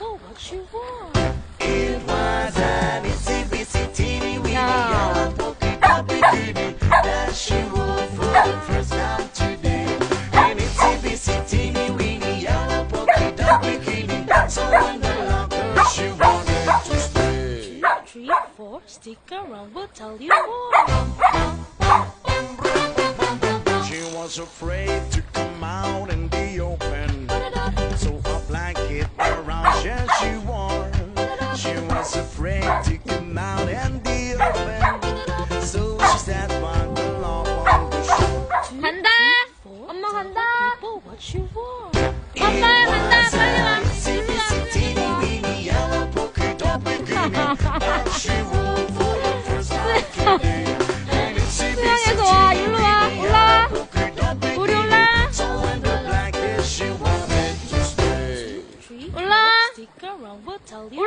people what you want. It was an itsy bitsy teeny weeny yellow polka dot bikini that she wore for the first time today. An itsy bitsy teeny weeny yellow polka dot bikini, so wonderland she wanted to stay. 2, 3, 4, stick around, we'll tell you more. She was afraid to come out in the open, so a blanket around her she wore. She was afraid to come out in the open, so she sat by the log on the shore. 간다. 엄마 간다. People what you want. 엄마 간다. 빨리 와. Teeny weeny yellow polka dot bikini that she wore for the first time today. And it's 수영해서 와. 일로 와. 올라와. 우리 올라. so in the blanket she wanted to stay. 3, 4, 올라와. stick around, we'll tell you